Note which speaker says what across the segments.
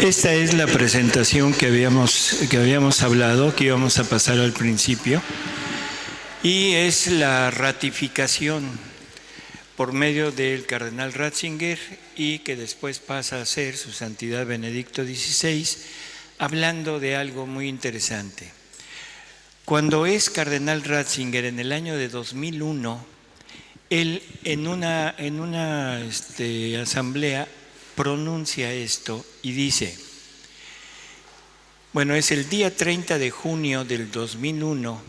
Speaker 1: Esta es la presentación que habíamos hablado, que íbamos a pasar al principio, y es la ratificación por medio del cardenal Ratzinger y que después pasa a ser su santidad Benedicto XVI, hablando de algo muy interesante. Cuando es cardenal Ratzinger en el año de 2001, él en una asamblea pronuncia esto y dice, bueno, es el día 30 de junio del 2001,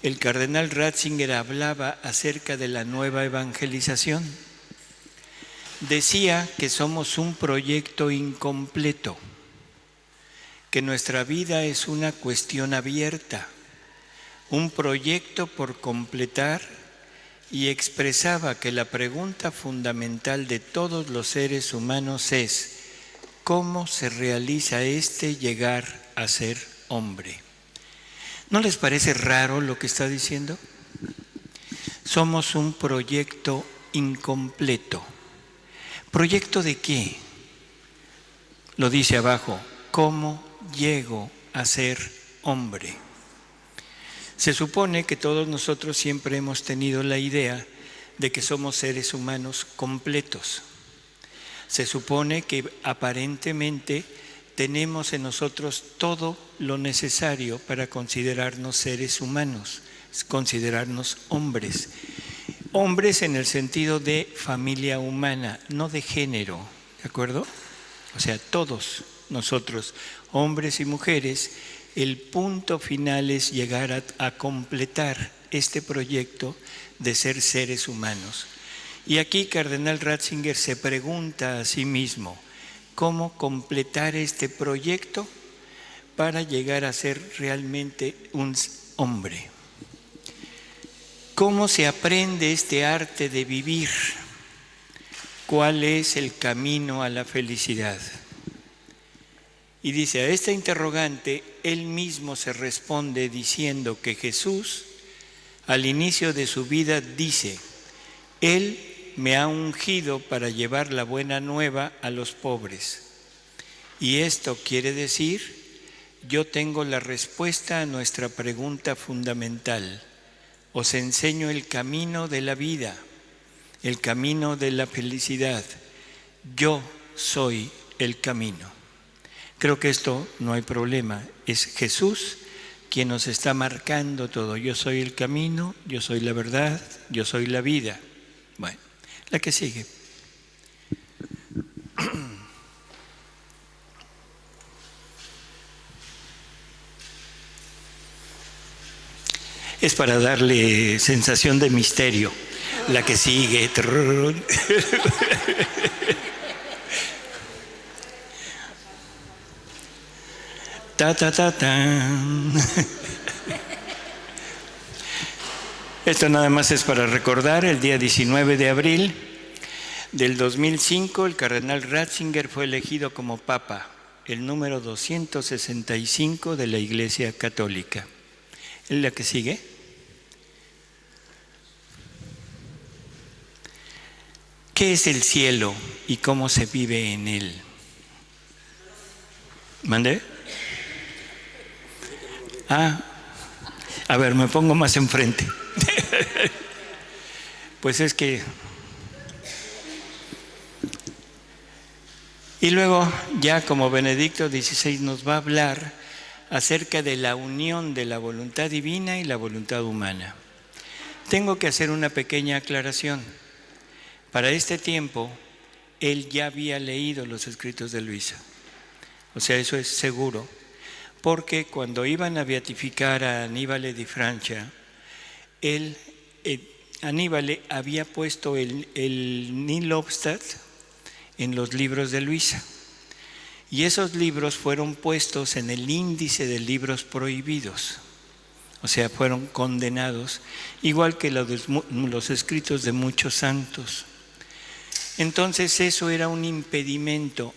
Speaker 1: el cardenal Ratzinger hablaba acerca de la nueva evangelización. Decía que somos un proyecto incompleto, que nuestra vida es una cuestión abierta, un proyecto por completar, y expresaba que la pregunta fundamental de todos los seres humanos es ¿cómo se realiza llegar a ser hombre? ¿No les parece raro lo que está diciendo? Somos un proyecto incompleto. ¿Proyecto de qué? Lo dice abajo, ¿cómo llego a ser hombre? Se supone que todos nosotros siempre hemos tenido la idea de que somos seres humanos completos. Se supone que aparentemente tenemos en nosotros todo lo necesario para considerarnos seres humanos, considerarnos hombres. Hombres en el sentido de familia humana, no de género, ¿de acuerdo? O sea, todos nosotros, hombres y mujeres, el punto final es llegar a completar este proyecto de ser seres humanos. Y aquí Cardenal Ratzinger se pregunta a sí mismo, ¿cómo completar este proyecto para llegar a ser realmente un hombre? ¿Cómo se aprende este arte de vivir? ¿Cuál es el camino a la felicidad? Y dice, a esta interrogante, él mismo se responde diciendo que Jesús, al inicio de su vida, dice, Él me ha ungido para llevar la buena nueva a los pobres. Y esto quiere decir, yo tengo la respuesta a nuestra pregunta fundamental. Os enseño el camino de la vida, el camino de la felicidad. Yo soy el camino. Creo que esto no hay problema, es Jesús quien nos está marcando todo. Yo soy el camino, yo soy la verdad, yo soy la vida. Bueno, la que sigue. Es para darle sensación de misterio. La que sigue. Ta, ta, ta, ta. Esto nada más es para recordar, el día 19 de abril del 2005, el cardenal Ratzinger fue elegido como Papa, el número 265 de la Iglesia Católica. ¿Es la que sigue? ¿Qué es el cielo y cómo se vive en él? ¿Mandé? A ver, me pongo más enfrente. Pues es que... Y luego, ya como Benedicto XVI nos va a hablar acerca de la unión de la voluntad divina y la voluntad humana. Tengo que hacer una pequeña aclaración. Para este tiempo, él ya había leído los escritos de Luisa. O sea, eso es seguro. Porque cuando iban a beatificar a Aníbal di Francia, Aníbal había puesto el Nihil obstat en los libros de Luisa. Y esos libros fueron puestos en el índice de libros prohibidos. O sea, fueron condenados, igual que los escritos de muchos santos. Entonces eso era un impedimento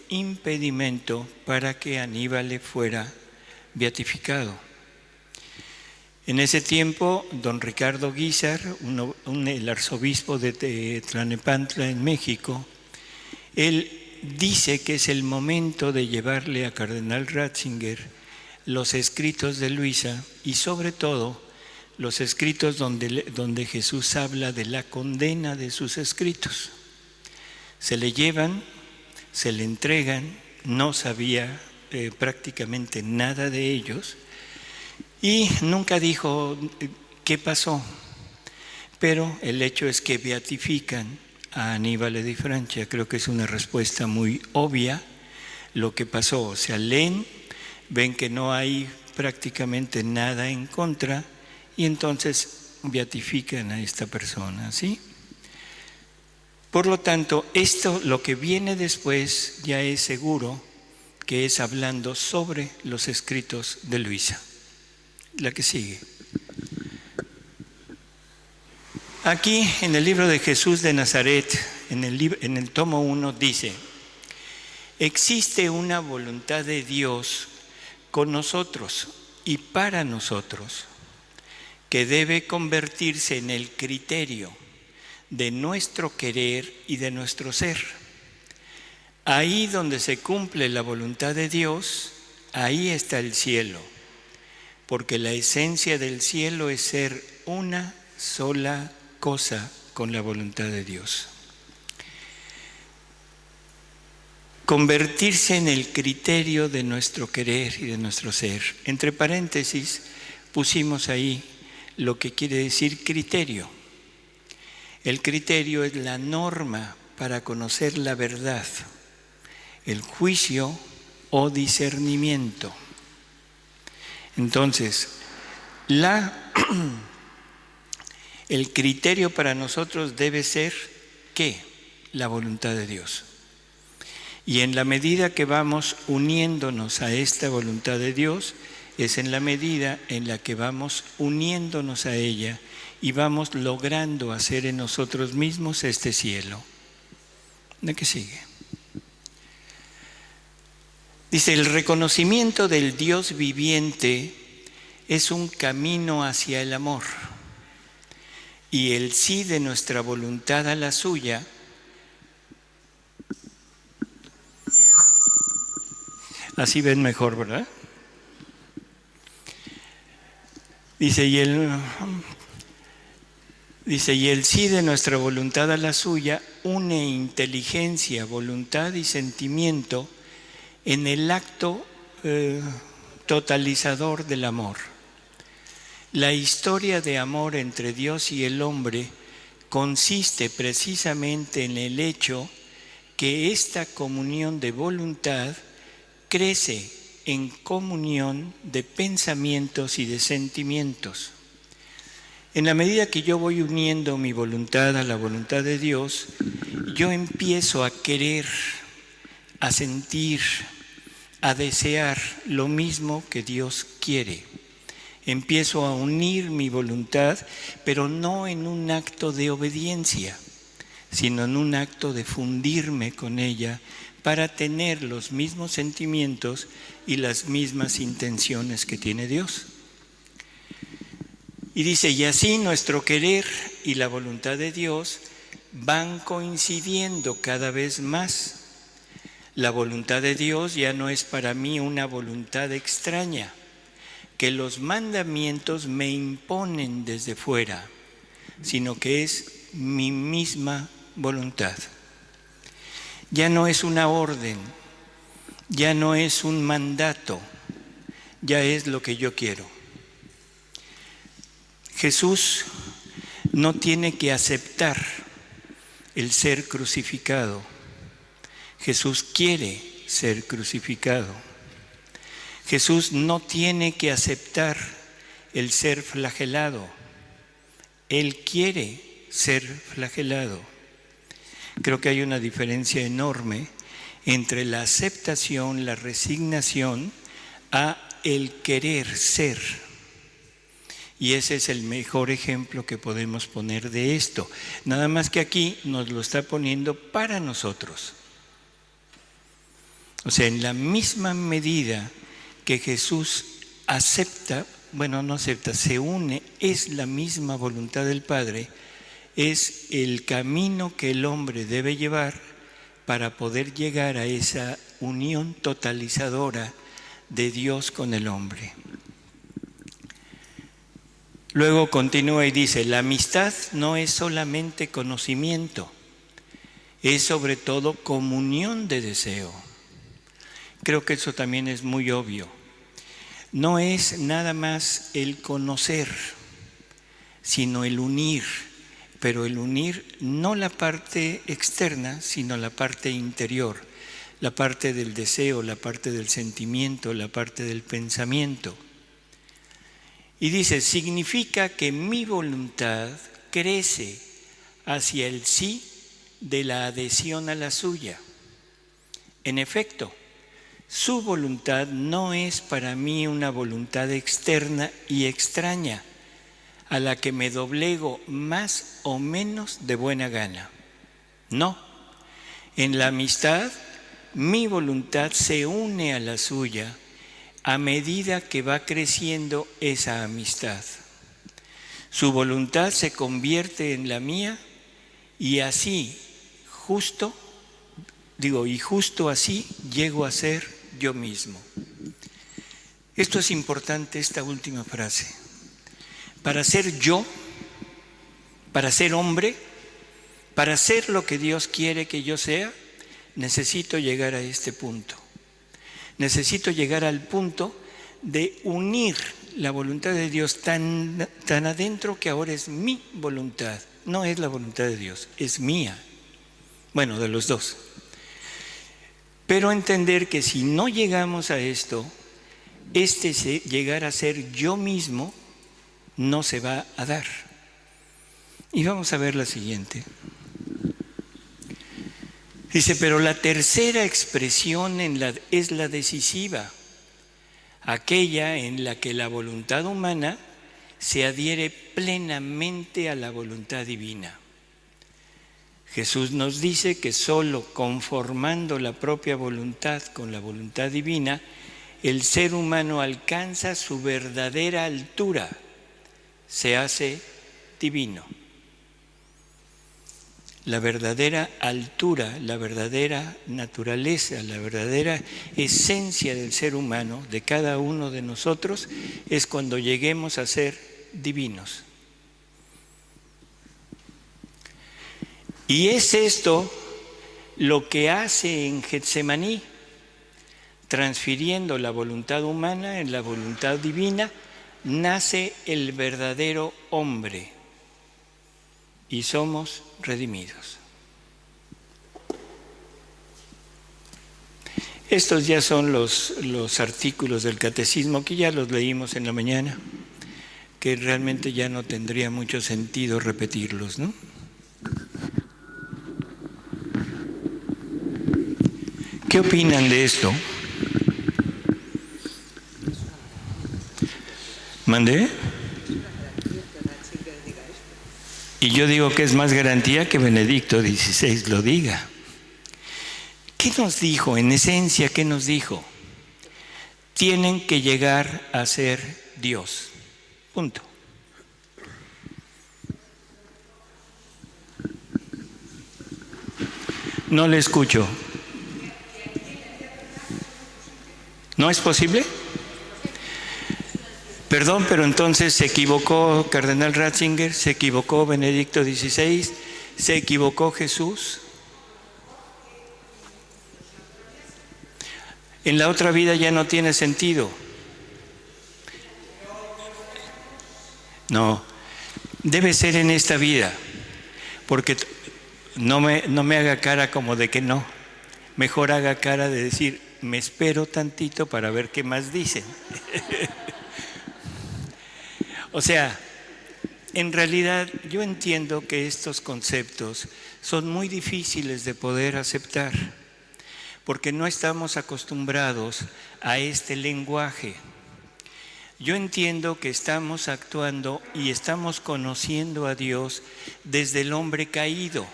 Speaker 1: para que Aníbal fuera beatificado. En ese tiempo, don Ricardo Guízar, el arzobispo de Tlalnepantla en México, él dice que es el momento de llevarle a Cardenal Ratzinger los escritos de Luisa y sobre todo los escritos donde Jesús habla de la condena de sus escritos. Se le llevan, se le entregan, no sabía prácticamente nada de ellos y nunca dijo qué pasó. Pero el hecho es que beatifican a Aníbal di Francia. Creo que es una respuesta muy obvia lo que pasó. O sea, leen, ven que no hay prácticamente nada en contra y entonces beatifican a esta persona, ¿sí? Por lo tanto, esto, lo que viene después, ya es seguro que es hablando sobre los escritos de Luisa. La que sigue. Aquí en el libro de Jesús de Nazaret, en el tomo 1, dice: existe una voluntad de Dios con nosotros y para nosotros, que debe convertirse en el criterio de nuestro querer y de nuestro ser. Ahí donde se cumple la voluntad de Dios, ahí está el cielo, porque la esencia del cielo es ser una sola cosa con la voluntad de Dios. Convertirse en el criterio de nuestro querer y de nuestro ser. Entre paréntesis pusimos ahí lo que quiere decir criterio. El criterio es la norma para conocer la verdad, el juicio o discernimiento. Entonces, el criterio para nosotros debe ser ¿qué? La voluntad de Dios. Y en la medida que vamos uniéndonos a esta voluntad de Dios, es en la medida en la que vamos uniéndonos a ella y vamos logrando hacer en nosotros mismos este cielo. ¿De qué sigue? Dice: el reconocimiento del Dios viviente es un camino hacia el amor, y el sí de nuestra voluntad a la suya así ven mejor, ¿verdad? Dice, y el sí de nuestra voluntad a la suya une inteligencia, voluntad y sentimiento en el acto totalizador del amor. La historia de amor entre Dios y el hombre consiste precisamente en el hecho que esta comunión de voluntad crece en comunión de pensamientos y de sentimientos. En la medida que yo voy uniendo mi voluntad a la voluntad de Dios, yo empiezo a querer, a sentir, a desear lo mismo que Dios quiere. Empiezo a unir mi voluntad, pero no en un acto de obediencia, sino en un acto de fundirme con ella para tener los mismos sentimientos y las mismas intenciones que tiene Dios. Y dice, y así nuestro querer y la voluntad de Dios van coincidiendo cada vez más. La voluntad de Dios ya no es para mí una voluntad extraña, que los mandamientos me imponen desde fuera, sino que es mi misma voluntad. Ya no es una orden, ya no es un mandato, ya es lo que yo quiero. Jesús no tiene que aceptar el ser crucificado. Jesús quiere ser crucificado. Jesús no tiene que aceptar el ser flagelado. Él quiere ser flagelado. Creo que hay una diferencia enorme entre la aceptación, la resignación, a el querer ser. Y ese es el mejor ejemplo que podemos poner de esto. Nada más que aquí nos lo está poniendo para nosotros. O sea, en la misma medida que Jesús acepta, bueno, no acepta, se une, es la misma voluntad del Padre, es el camino que el hombre debe llevar para poder llegar a esa unión totalizadora de Dios con el hombre. Luego continúa y dice, la amistad no es solamente conocimiento, es sobre todo comunión de deseo. Creo que eso también es muy obvio. No es nada más el conocer, sino el unir, pero el unir no la parte externa, sino la parte interior, la parte del deseo, la parte del sentimiento, la parte del pensamiento. Y dice, significa que mi voluntad crece hacia el sí de la adhesión a la suya. En efecto, su voluntad no es para mí una voluntad externa y extraña, a la que me doblego más o menos de buena gana. No, en la amistad mi voluntad se une a la suya a medida que va creciendo esa amistad. Su voluntad se convierte en la mía y así, justo así llego a ser yo mismo. Esto es importante, esta última frase. Para ser yo, para ser hombre, para ser lo que Dios quiere que yo sea, necesito llegar a este punto. Necesito llegar al punto de unir la voluntad de Dios tan adentro que ahora es mi voluntad. No es la voluntad de Dios, es mía. Bueno, de los dos. Pero entender que si no llegamos a esto, llegar a ser yo mismo no se va a dar. Y vamos a ver la siguiente. Dice, pero la tercera expresión es la decisiva, aquella en la que la voluntad humana se adhiere plenamente a la voluntad divina. Jesús nos dice que solo conformando la propia voluntad con la voluntad divina, el ser humano alcanza su verdadera altura, se hace divino. La verdadera altura, la verdadera naturaleza, la verdadera esencia del ser humano, de cada uno de nosotros, es cuando lleguemos a ser divinos. Y es esto lo que hace en Getsemaní, transfiriendo la voluntad humana en la voluntad divina, nace el verdadero hombre y somos redimidos. Estos ya son los artículos del catecismo que ya los leímos en la mañana, que realmente ya no tendría mucho sentido repetirlos, ¿no? ¿Qué opinan de esto? ¿Mandé? Y yo digo que es más garantía que Benedicto XVI lo diga. ¿Qué nos dijo? En esencia, ¿qué nos dijo? Tienen que llegar a ser Dios. Punto. No le escucho. ¿No es posible? Perdón, pero entonces se equivocó Cardenal Ratzinger, se equivocó Benedicto XVI, se equivocó Jesús. En la otra vida ya no tiene sentido. No, debe ser en esta vida, porque no me haga cara como de que no, mejor haga cara de decir, me espero tantito para ver qué más dicen. O sea, en realidad yo entiendo que estos conceptos son muy difíciles de poder aceptar, porque no estamos acostumbrados a este lenguaje. Yo entiendo que estamos actuando y estamos conociendo a Dios desde el hombre caído.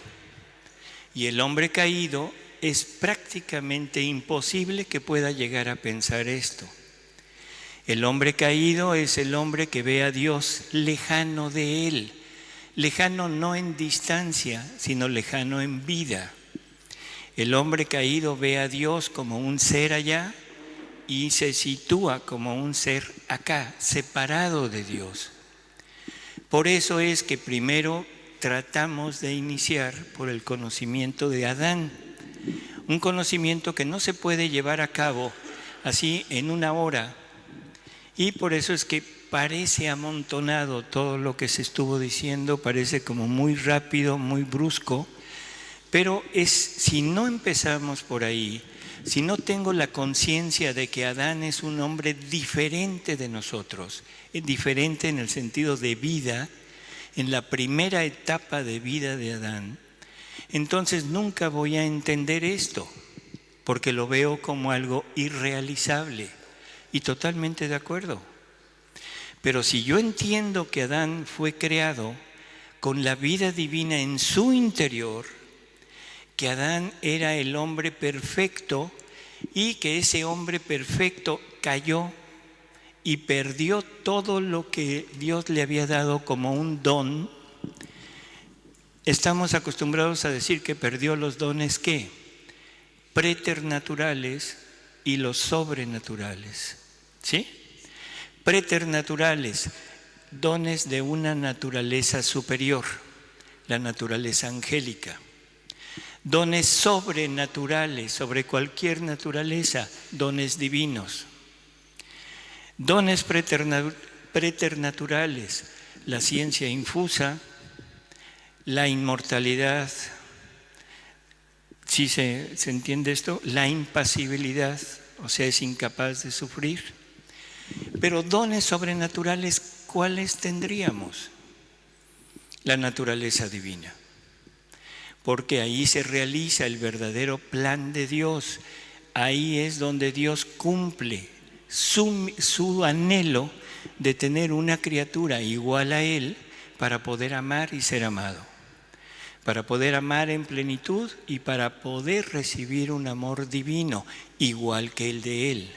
Speaker 1: Y el hombre caído es prácticamente imposible que pueda llegar a pensar esto. El hombre caído es el hombre que ve a Dios lejano de él. Lejano no en distancia, sino lejano en vida. El hombre caído ve a Dios como un ser allá y se sitúa como un ser acá, separado de Dios. Por eso es que primero tratamos de iniciar por el conocimiento de Adán, un conocimiento que no se puede llevar a cabo así en una hora, y por eso es que parece amontonado todo lo que se estuvo diciendo, parece como muy rápido, muy brusco, pero si no empezamos por ahí, si no tengo la conciencia de que Adán es un hombre diferente de nosotros, diferente en el sentido de vida, en la primera etapa de vida de Adán, entonces nunca voy a entender esto, porque lo veo como algo irrealizable, y totalmente de acuerdo. Pero si yo entiendo que Adán fue creado con la vida divina en su interior, que Adán era el hombre perfecto y que ese hombre perfecto cayó y perdió todo lo que Dios le había dado como un don, estamos acostumbrados a decir que perdió los dones ¿qué? Preternaturales y los sobrenaturales. ¿Sí? Preternaturales, dones de una naturaleza superior, la naturaleza angélica. Dones sobrenaturales, sobre cualquier naturaleza, dones divinos. Dones preternaturales, la ciencia infusa, la inmortalidad, ¿sí se entiende esto? La impasibilidad, o sea, es incapaz de sufrir. Pero dones sobrenaturales, ¿cuáles tendríamos? La naturaleza divina. Porque ahí se realiza el verdadero plan de Dios. Ahí es donde Dios cumple su anhelo de tener una criatura igual a Él para poder amar y ser amado. Para poder amar en plenitud y para poder recibir un amor divino igual que el de Él.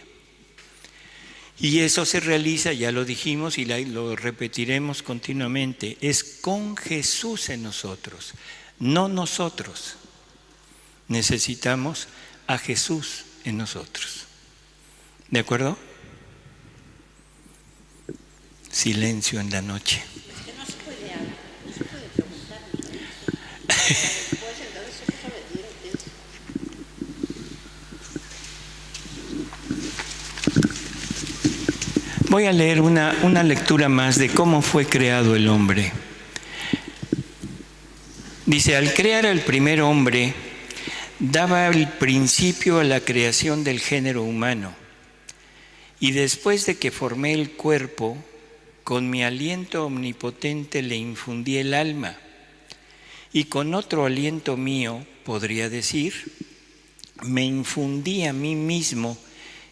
Speaker 1: Y eso se realiza, ya lo dijimos y lo repetiremos continuamente, es con Jesús en nosotros, no nosotros. Necesitamos a Jesús en nosotros. ¿De acuerdo? Silencio en la noche.
Speaker 2: Es que no se puede hablar, no se puede preguntar. Después entonces se puso a decir,
Speaker 1: Voy a leer una lectura más de cómo fue creado el hombre. Dice, al crear al primer hombre, daba el principio a la creación del género humano. Y después de que formé el cuerpo, con mi aliento omnipotente le infundí el alma. Y con otro aliento mío, podría decir, me infundí a mí mismo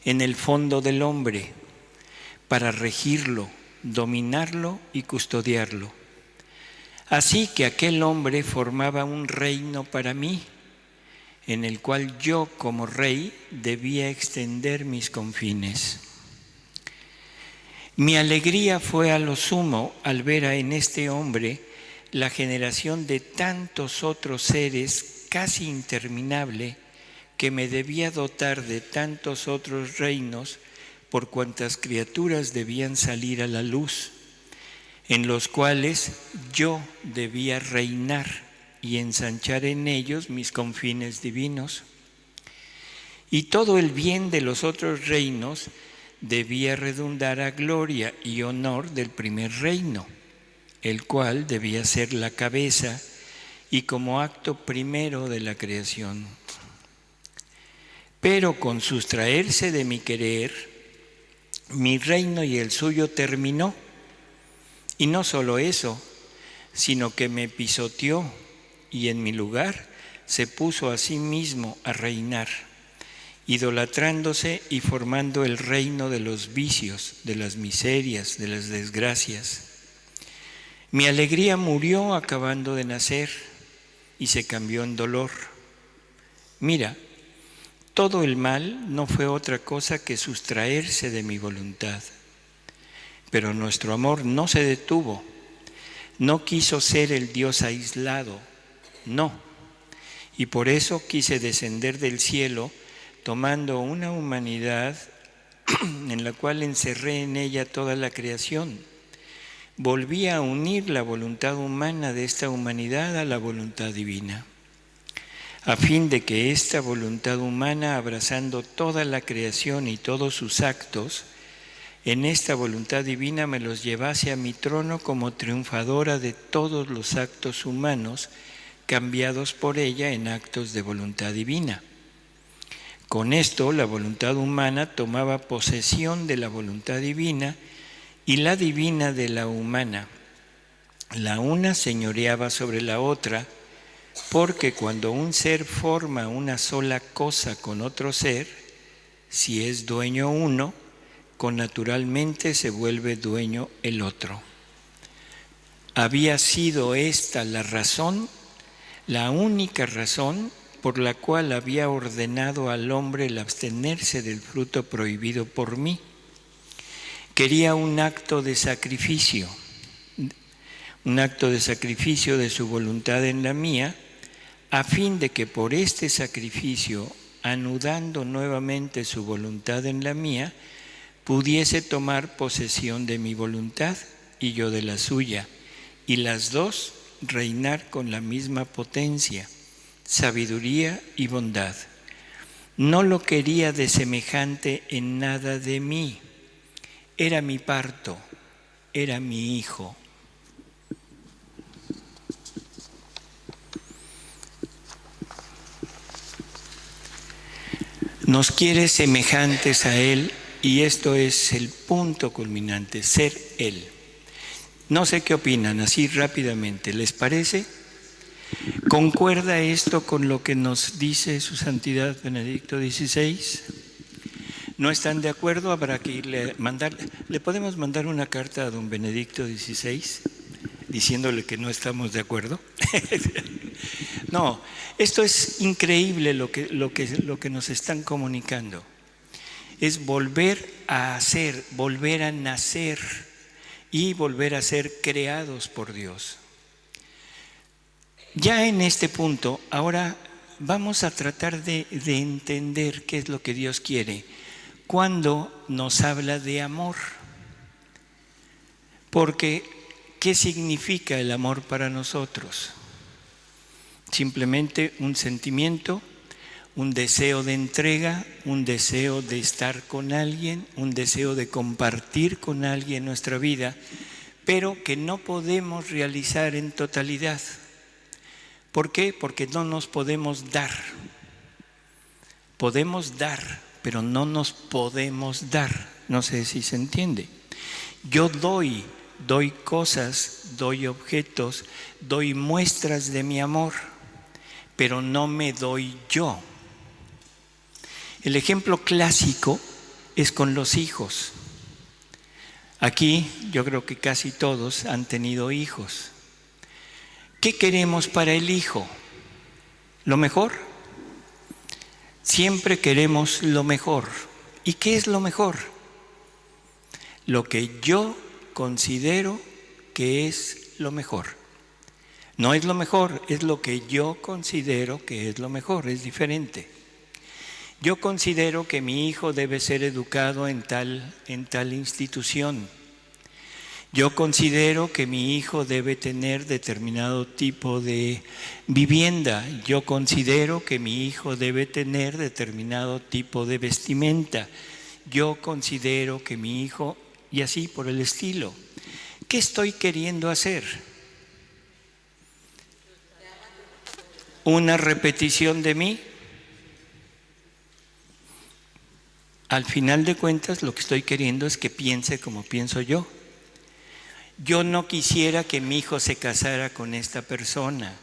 Speaker 1: en el fondo del hombre, para regirlo, dominarlo y custodiarlo. Así que aquel hombre formaba un reino para mí, en el cual yo como rey debía extender mis confines. Mi alegría fue a lo sumo al ver en este hombre la generación de tantos otros seres casi interminable, que me debía dotar de tantos otros reinos por cuantas criaturas debían salir a la luz, en los cuales yo debía reinar y ensanchar en ellos mis confines divinos. Y todo el bien de los otros reinos debía redundar a gloria y honor del primer reino, el cual debía ser la cabeza y como acto primero de la creación. Pero con sustraerse de mi querer, mi reino y el suyo terminó. Y no solo eso, sino que me pisoteó y en mi lugar se puso a sí mismo a reinar, idolatrándose y formando el reino de los vicios, de las miserias, de las desgracias. Mi alegría murió acabando de nacer y se cambió en dolor. Mira, todo el mal no fue otra cosa que sustraerse de mi voluntad. Pero nuestro amor no se detuvo, no quiso ser el Dios aislado, no. y por eso quise descender del cielo, tomando una humanidad en la cual encerré en ella toda la creación. Volví a unir la voluntad humana de esta humanidad a la voluntad divina, a fin de que esta voluntad humana, abrazando toda la creación y todos sus actos, en esta voluntad divina me los llevase a mi trono como triunfadora de todos los actos humanos, cambiados por ella en actos de voluntad divina. Con esto, la voluntad humana tomaba posesión de la voluntad divina y la divina de la humana. La una señoreaba sobre la otra, porque cuando un ser forma una sola cosa con otro ser, si es dueño uno, connaturalmente se vuelve dueño el otro. Había sido esta la razón, la única razón por la cual había ordenado al hombre el abstenerse del fruto prohibido por mí. Quería un acto de sacrificio de su voluntad en la mía, a fin de que por este sacrificio, anudando nuevamente su voluntad en la mía, pudiese tomar posesión de mi voluntad y yo de la suya, y las dos reinar con la misma potencia, sabiduría y bondad. No lo quería de semejante en nada de mí. Era mi parto, era mi hijo. Nos quiere semejantes a Él, y esto es el punto culminante, ser Él. No sé qué opinan, así rápidamente, ¿les parece? ¿Concuerda esto con lo que nos dice su santidad Benedicto XVI? ¿No están de acuerdo? Habrá que le podemos mandar una carta a don Benedicto XVI diciéndole que no estamos de acuerdo. No, esto es increíble lo que nos están comunicando. Es volver a hacer, volver a nacer y volver a ser creados por Dios. Ya en este punto, ahora vamos a tratar de entender qué es lo que Dios quiere cuando nos habla de amor. Porque, ¿qué significa el amor para nosotros? Simplemente un sentimiento, un deseo de entrega, un deseo de estar con alguien, un deseo de compartir con alguien nuestra vida, pero que no podemos realizar en totalidad. ¿Por qué? Porque no nos podemos dar. Podemos dar, pero no nos podemos dar. No sé si se entiende. Yo doy cosas, doy objetos, doy muestras de mi amor, pero no me doy yo. El ejemplo clásico es con los hijos. Aquí yo creo que casi todos han tenido hijos. ¿Qué queremos para el hijo? ¿Lo mejor? Siempre queremos lo mejor. ¿Y qué es lo mejor? Lo que yo considero que es lo mejor. No es lo mejor, es lo que yo considero que es lo mejor, es diferente. Yo considero que mi hijo debe ser educado en tal institución. Yo considero que mi hijo debe tener determinado tipo de vivienda. Yo considero que mi hijo debe tener determinado tipo de vestimenta. Yo considero que mi hijo, y así por el estilo. ¿Qué estoy queriendo hacer? ¿Una repetición de mí? Al final de cuentas, lo que estoy queriendo es que piense como pienso yo. Yo no quisiera que mi hijo se casara con esta persona.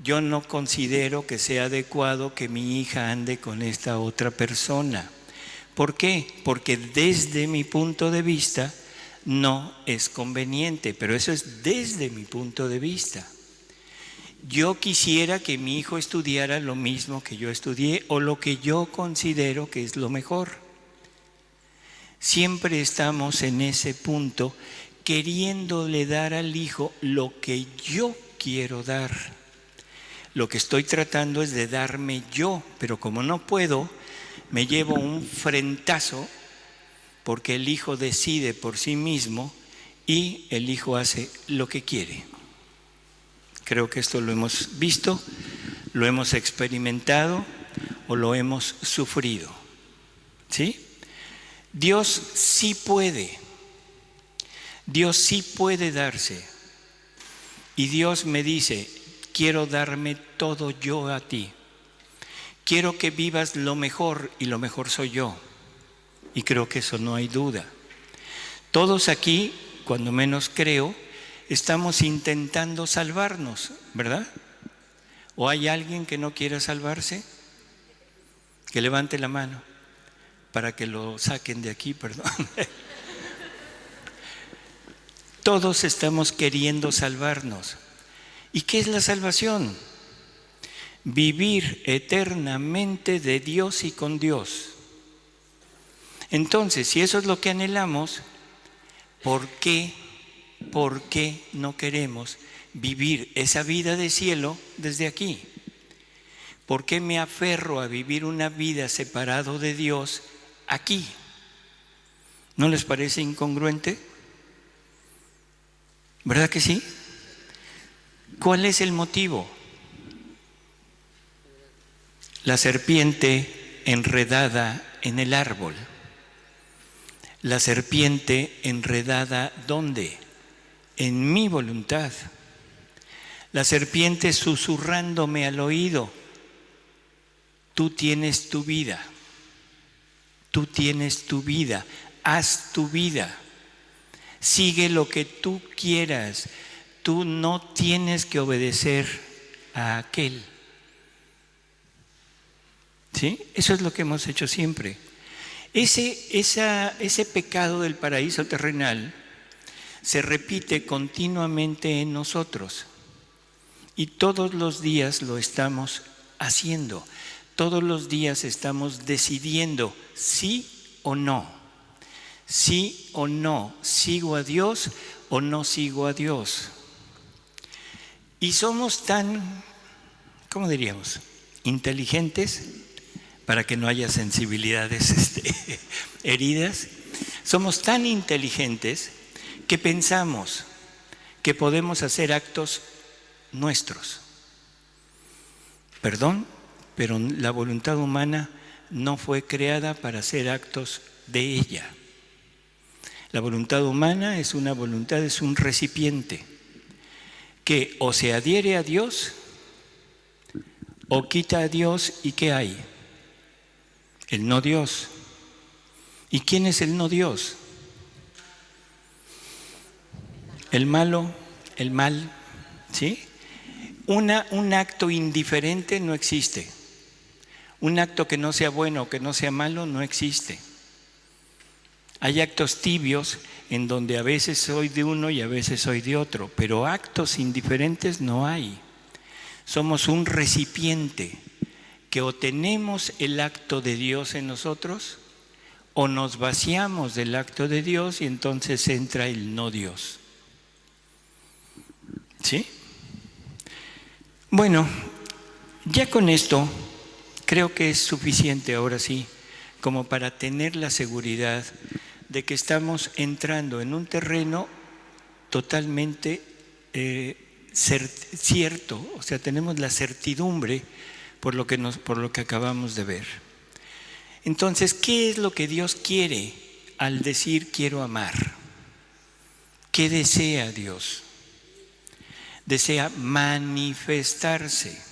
Speaker 1: Yo no considero que sea adecuado que mi hija ande con esta otra persona. ¿Por qué? Porque desde mi punto de vista no es conveniente, pero eso es desde mi punto de vista. Yo quisiera que mi hijo estudiara lo mismo que yo estudié o lo que yo considero que es lo mejor. Siempre estamos en ese punto queriéndole dar al hijo lo que yo quiero dar, Lo que estoy tratando es de darme yo, pero como no puedo, me llevo un frentazo porque el hijo decide por sí mismo y el hijo hace lo que quiere. Creo que esto lo hemos visto, lo hemos experimentado o lo hemos sufrido. ¿Sí? Dios sí puede. Dios sí puede darse. Y Dios me dice, quiero darme todo yo a ti. Quiero que vivas lo mejor y lo mejor soy yo. Y creo que eso no hay duda. Todos aquí, cuando menos creo, estamos intentando salvarnos, ¿verdad? ¿O hay alguien que no quiera salvarse? Que levante la mano para que lo saquen de aquí, perdón. Todos estamos queriendo salvarnos. ¿Y qué es la salvación? Vivir eternamente de Dios y con Dios. Entonces, si eso es lo que anhelamos, ¿por qué no queremos vivir esa vida de cielo desde aquí? ¿Por qué me aferro a vivir una vida separado de Dios aquí? ¿No les parece incongruente? ¿Verdad que sí? ¿Cuál es el motivo? La serpiente enredada en el árbol. La serpiente enredada ¿dónde? En mi voluntad. La serpiente susurrándome al oído. Tú tienes tu vida. Tú tienes tu vida. Haz tu vida. Sigue lo que tú quieras. Tú no tienes que obedecer a aquel. ¿Sí? Eso es lo que hemos hecho siempre. Ese pecado del paraíso terrenal se repite continuamente en nosotros. Y todos los días lo estamos haciendo. Todos los días estamos decidiendo sí o no. Sí o no. ¿Sigo a Dios o no sigo a Dios? Y somos tan, ¿cómo diríamos? Inteligentes, para que no haya sensibilidades heridas. Somos tan inteligentes que pensamos que podemos hacer actos nuestros. Perdón, pero la voluntad humana no fue creada para hacer actos de ella. La voluntad humana es una voluntad, es un recipiente que o se adhiere a Dios o quita a Dios. ¿Y qué hay? El no Dios. ¿Y quién es el no Dios? El malo, el mal, ¿sí? Un acto indiferente no existe. Un acto que no sea bueno o que no sea malo no existe. Hay actos tibios en donde a veces soy de uno y a veces soy de otro, pero actos indiferentes no hay. Somos un recipiente que o tenemos el acto de Dios en nosotros o nos vaciamos del acto de Dios y entonces entra el no Dios. ¿Sí? Bueno, ya con esto creo que es suficiente ahora sí como para tener la seguridad de que estamos entrando en un terreno totalmente cierto, o sea, tenemos la certidumbre por lo que acabamos de ver. Entonces, ¿qué es lo que Dios quiere al decir quiero amar? ¿Qué desea Dios? Desea manifestarse,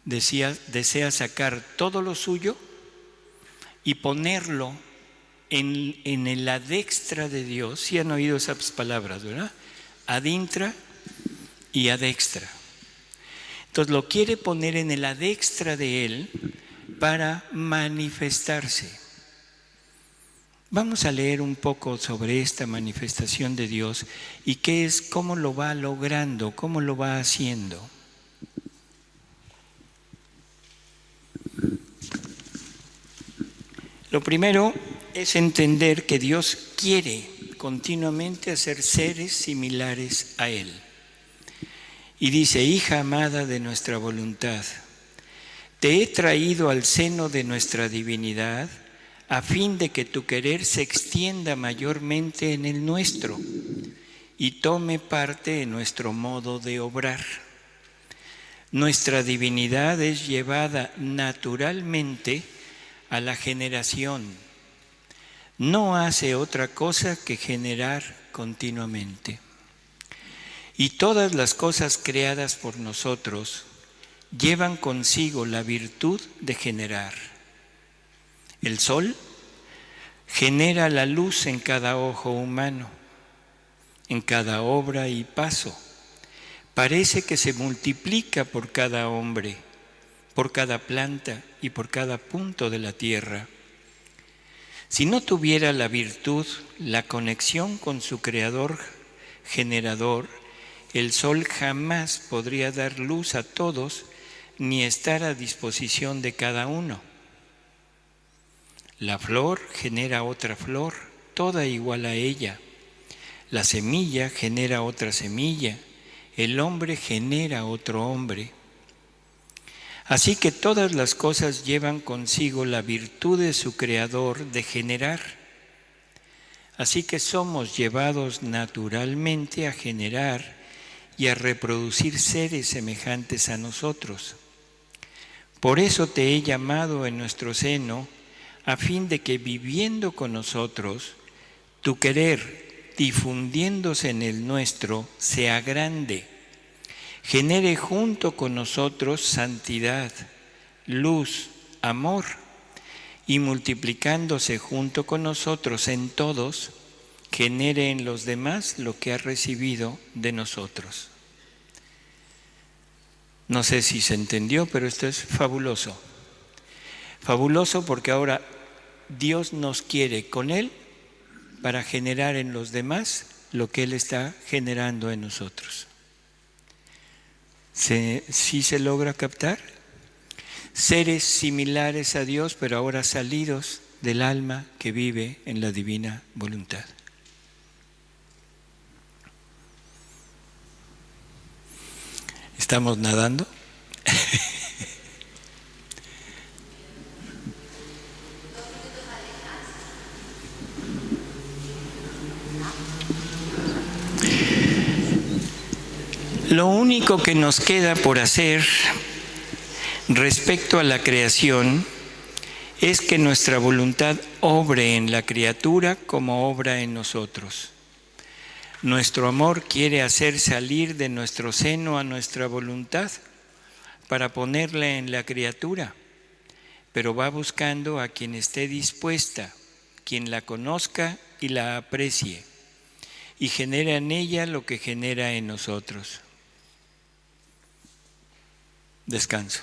Speaker 1: desea sacar todo lo suyo y ponerlo en la diestra de Dios. Sí han oído esas palabras, ¿verdad? Adintra y adextra. Entonces lo quiere poner en el adextra de Él para manifestarse. Vamos a leer un poco sobre esta manifestación de Dios y qué es, cómo lo va logrando, cómo lo va haciendo. Lo primero es entender que Dios quiere continuamente hacer seres similares a Él. Y dice: hija amada de nuestra voluntad, te he traído al seno de nuestra divinidad a fin de que tu querer se extienda mayormente en el nuestro y tome parte en nuestro modo de obrar. Nuestra divinidad es llevada naturalmente a la generación. No hace otra cosa que generar continuamente. Y todas las cosas creadas por nosotros llevan consigo la virtud de generar. El sol genera la luz en cada ojo humano, en cada obra y paso. Parece que se multiplica por cada hombre, por cada planta y por cada punto de la tierra. Si no tuviera la virtud, la conexión con su creador generador, el sol jamás podría dar luz a todos ni estar a disposición de cada uno. La flor genera otra flor, toda igual a ella. La semilla genera otra semilla. El hombre genera otro hombre. Así que todas las cosas llevan consigo la virtud de su creador de generar. Así que somos llevados naturalmente a generar y a reproducir seres semejantes a nosotros. Por eso te he llamado en nuestro seno, a fin de que viviendo con nosotros, tu querer, difundiéndose en el nuestro, sea grande, genere junto con nosotros santidad, luz, amor, y multiplicándose junto con nosotros en todos, genere en los demás lo que ha recibido de nosotros. No sé si se entendió, pero esto es fabuloso. Fabuloso porque ahora Dios nos quiere con Él para generar en los demás lo que Él está generando en nosotros. ¿Sí se logra captar? Seres similares a Dios, pero ahora salidos del alma que vive en la divina voluntad. ¿Estamos nadando? Lo único que nos queda por hacer respecto a la creación es que nuestra voluntad obre en la criatura como obra en nosotros. Nuestro amor quiere hacer salir de nuestro seno a nuestra voluntad para ponerla en la criatura, pero va buscando a quien esté dispuesta, quien la conozca y la aprecie, y genera en ella lo que genera en nosotros. Descanso.